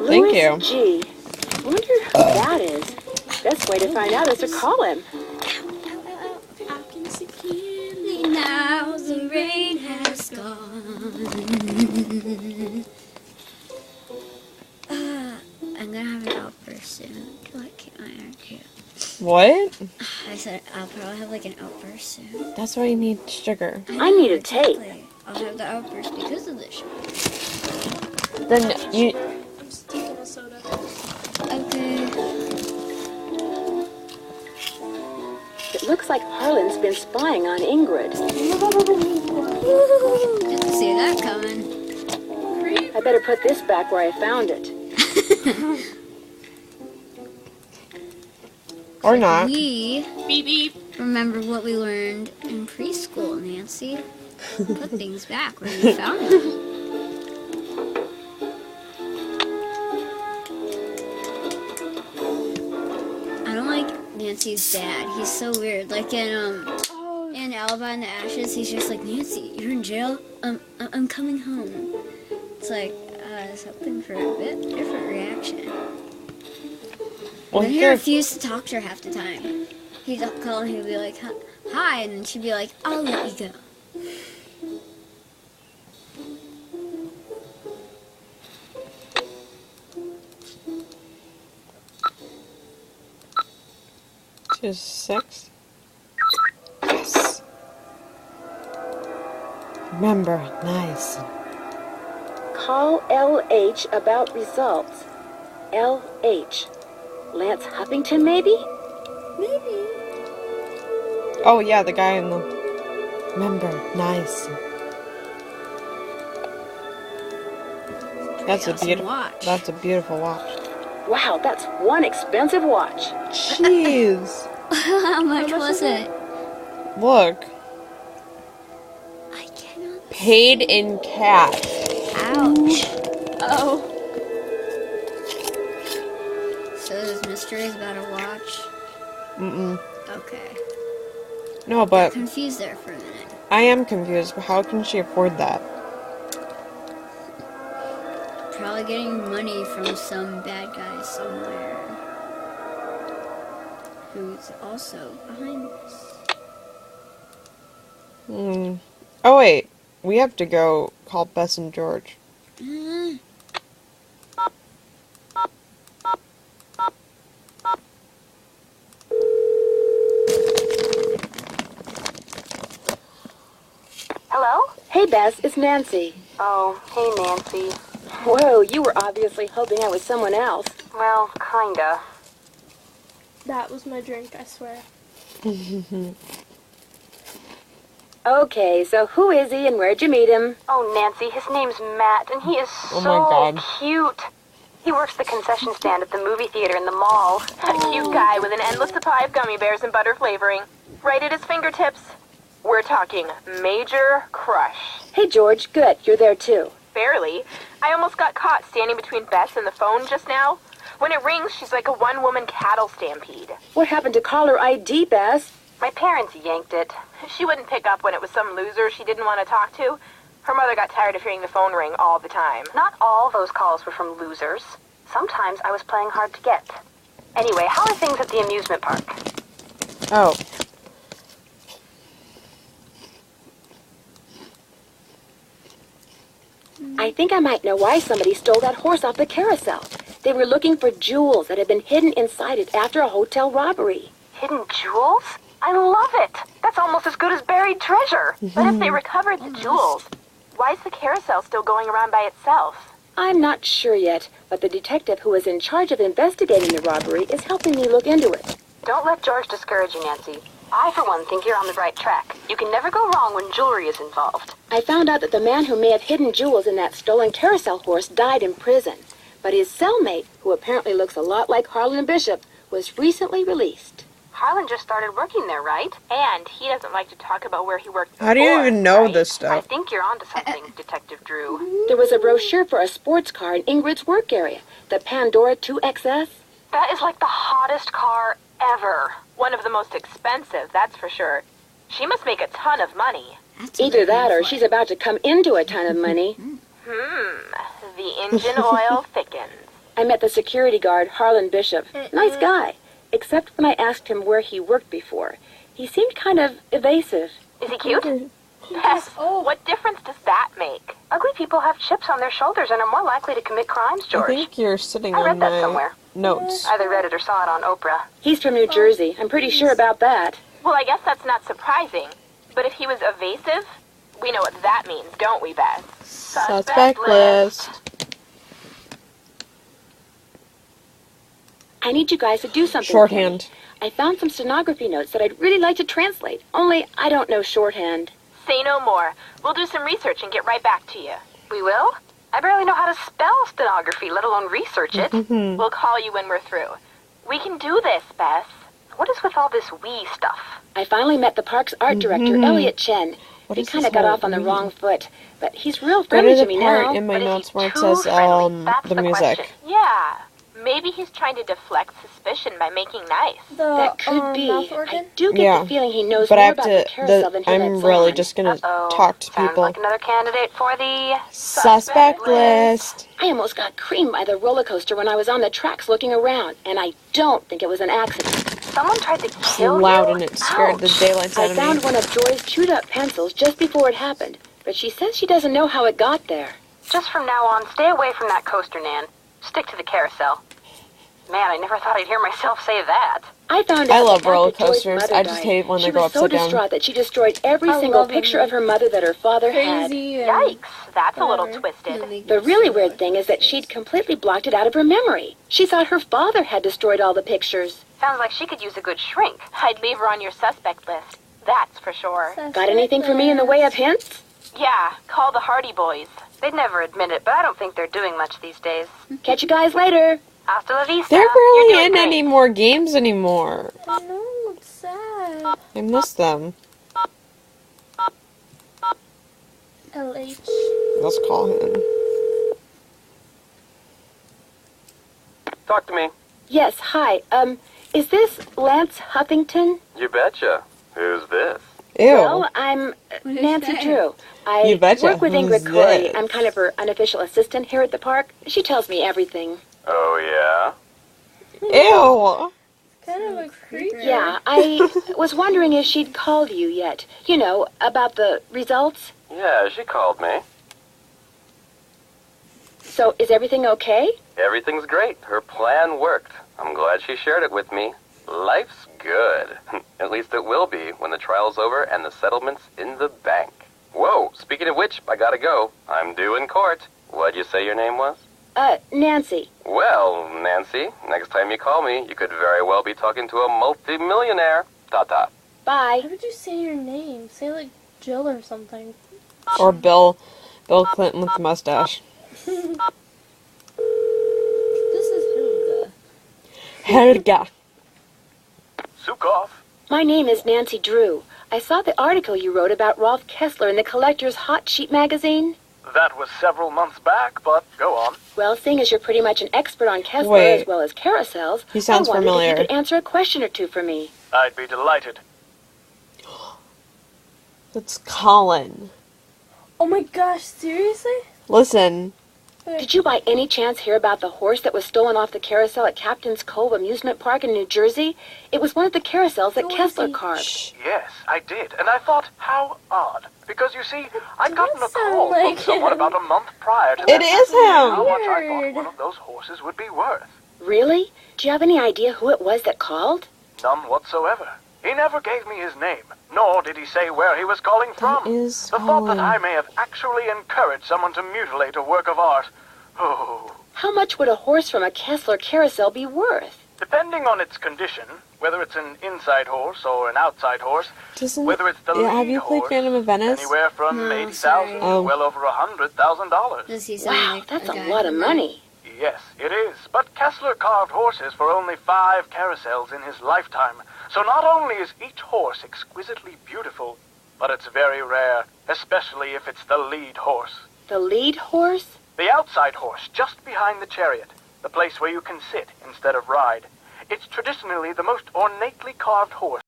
Thank you. Louis G. I wonder who that is. Best way to find out is to call him. I can see clearly now the rain has gone. I'm gonna have an outburst soon. What can I do? What? I said I'll probably have like an outburst soon. That's why you need sugar. I need a tape. I'll have the outburst because of this sugar. Then you... I'm taking a soda. Okay. It looks like Harlan's been spying on Ingrid. Didn't see that coming. I better put this back where I found it. Or not. We Beep beep. remember what we learned in preschool, Nancy. Put things back where you found them. I don't like Nancy's dad. He's so weird. Like in Alibi in the Ashes, he's just like, Nancy, you're in jail? I'm coming home. It's like, something for a bit different reaction. Well, Then he here, refused to talk to her half the time. He'd call and he'd be like, hi, and then she'd be like, I'll let you go. just 6. Yes. Remember, nice. Call LH about results. LH. Lance Huffington, maybe? Maybe. Oh yeah, the guy in the... Remember, nice. That's a awesome beautiful watch. That's a beautiful watch. Wow, that's one expensive watch. Jeez. How much was it? Look. I cannot. Paid in cash. Ouch. Oh. So there's mysteries about a watch? Mm-mm. Okay. No, but Confused there for a minute. I am confused. How can she afford that? Probably getting money from some bad guy somewhere. Who's also behind this. Oh wait, we have to go call Bess and George. Hello? Hey, Bess, it's Nancy. Oh, hey, Nancy. Whoa, you were obviously hoping I was someone else. Well, kinda. That was my drink, I swear. Okay, so who is he and where'd you meet him? Oh, Nancy, his name's Matt, and he is Oh my God. so cute. He works the concession stand at the movie theater in the mall. A cute guy with an endless supply of gummy bears and butter flavoring. Right at his fingertips. We're talking major crush. Hey, George, good, you're there too. Barely. I almost got caught standing between Bess and the phone just now. When it rings, she's like a one-woman cattle stampede. What happened to caller ID, Bess? My parents yanked it. She wouldn't pick up when it was some loser she didn't want to talk to. Her mother got tired of hearing the phone ring all the time. Not all those calls were from losers. Sometimes I was playing hard to get. Anyway, how are things at the amusement park? Oh. I think I might know why somebody stole that horse off the carousel. They were looking for jewels that had been hidden inside it after a hotel robbery. Hidden jewels? I love it. That's almost as good as buried treasure. But if they recovered the jewels, why is the carousel still going around by itself? I'm not sure yet, but the detective who is in charge of investigating the robbery is helping me look into it. Don't let George discourage you, Nancy. I, for one, think you're on the right track. You can never go wrong when jewelry is involved. I found out that the man who may have hidden jewels in that stolen carousel horse died in prison, but his cellmate, who apparently looks a lot like Harlan Bishop, was recently released. Harlan just started working there, right? And he doesn't like to talk about where he worked before. How do you even know right? this I stuff? think you're onto something, Detective Drew. There was a brochure for a sports car in Ingrid's work area, the Pandora 2XS. That is like the hottest car ever. One of the most expensive, that's for sure. She must make a ton of money. That's what Either they're that or going for. she's about to come into a ton of money. The engine oil thickens. I met the security guard, Harlan Bishop. Nice guy. Except when I asked him where he worked before. He seemed kind of evasive. Is he cute? Yes. Oh. What difference does that make? Ugly people have chips on their shoulders and are more likely to commit crimes, I George. think you're sitting I on read that my somewhere. notes. Either read it or saw it on Oprah. He's from New Jersey. I'm pretty sure about that. Well, I guess that's not surprising. But if he was evasive, we know what that means, don't we, Beth? Suspect list. I need you guys to do something. Shorthand. for me. I found some stenography notes that I'd really like to translate. Only I don't know shorthand. Say no more. We'll do some research and get right back to you. We will? I barely know how to spell stenography, let alone research it. We'll call you when we're through. We can do this, Beth. What is with all this we stuff? I finally met the park's art director, Elliot Chen. What He is kind this of got whole off on the we? wrong foot, but he's real Go friendly to to the me part now. in my But is he notes where it too says friendly? That's the the music. question. Yeah. Maybe he's trying to deflect suspicion by making nice. That could be. Mouth I organ? do get Yeah. the feeling he knows But I more have about to. the carousel than he I'm lets really on. just gonna Uh-oh. talk to Sounds people. like another candidate for the Suspect list. I almost got creamed by the roller coaster when I was on the tracks looking around, and I don't think it was an accident. Someone tried to It's kill loud you? and it scared the Ouch. daylights out I of found me. one of Joy's chewed-up pencils just before it happened, but she says she doesn't know how it got there. Just from now on, stay away from that coaster, Nan. Stick to the carousel. Man, I never thought I'd hear myself say that. I found I out love that roller after Joy's coasters. mother I just died, hate when they she go was so upside down. distraught that she destroyed every I single love them. picture of her mother that her father had. Crazy. And Yikes. That's a little Whatever. twisted. The really weird thing is that she'd completely blocked it out of her memory. She thought her father had destroyed all the pictures. Sounds like she could use a good shrink. I'd leave her on your suspect list. That's for sure. Got anything for me in the way of hints? Yeah, call the Hardy Boys. They'd never admit it, but I don't think they're doing much these days. Catch you guys later. Hasta la vista. They're You're barely doing in great. any more games anymore. I know, it's sad. I miss them. LH. Let's call him. Talk to me. Yes, hi. Is this Lance Huffington? You betcha. Who's this? Ew. Well, I'm Nancy that? Drew. I You betcha. work with Ingrid Who's Corey. this? I'm kind of her unofficial assistant here at the park. She tells me everything. Oh, yeah? Ew. Kind of a creeper. Yeah, I was wondering if she'd called you yet. You know, about the results. Yeah, she called me. So, is everything okay? Everything's great. Her plan worked. I'm glad she shared it with me. Life's good. At least it will be when the trial's over and the settlement's in the bank. Whoa, speaking of which, I gotta go. I'm due in court. What'd you say your name was? Nancy. Well, Nancy, next time you call me, you could very well be talking to a multi-millionaire. Ta-ta. Bye. How would you say your name? Say like Jill or something. Or Bill Clinton with the mustache. This is Helga. Helga. Sukov. My name is Nancy Drew. I saw the article you wrote about Rolf Kessler in the Collector's Hot Sheet magazine. That was several months back, but go on. Well, seeing as you're pretty much an expert on Kessler Wait. as well as carousels, He sounds I wondered familiar. if you could answer a question or two for me. I'd be delighted. That's Colin. Oh my gosh, seriously? Listen. Did you by any chance hear about the horse that was stolen off the carousel at Captain's Cove Amusement Park in New Jersey? It was one of the carousels that Who is Kessler he? carved. Shh. Yes, I did, and I thought, how odd. Because you see, I'd gotten a does sound call like from someone him. about a month prior to It that is asking me him. how much I Weird. thought one of those horses would be worth. Really? Do you have any idea who it was that called? None whatsoever. He never gave me his name, nor did he say where he was calling from. That is The thought that Colin. I may have actually encouraged someone to mutilate a work of art. Oh. How much would a horse from a Kessler carousel be worth? Depending on its condition, whether it's an inside horse or an outside horse, Doesn't, whether it's the yeah, have lead you played horse, Phantom of Venice? anywhere from No, 80,000 sorry. to Oh. well over $100,000. Does he sound Wow, like that's a guy lot of from money. Yes, it is. But Kessler carved horses for only 5 carousels in his lifetime. So not only is each horse exquisitely beautiful, but it's very rare, especially if it's the lead horse. The lead horse? The outside horse, just behind the chariot, the place where you can sit instead of ride. It's traditionally the most ornately carved horse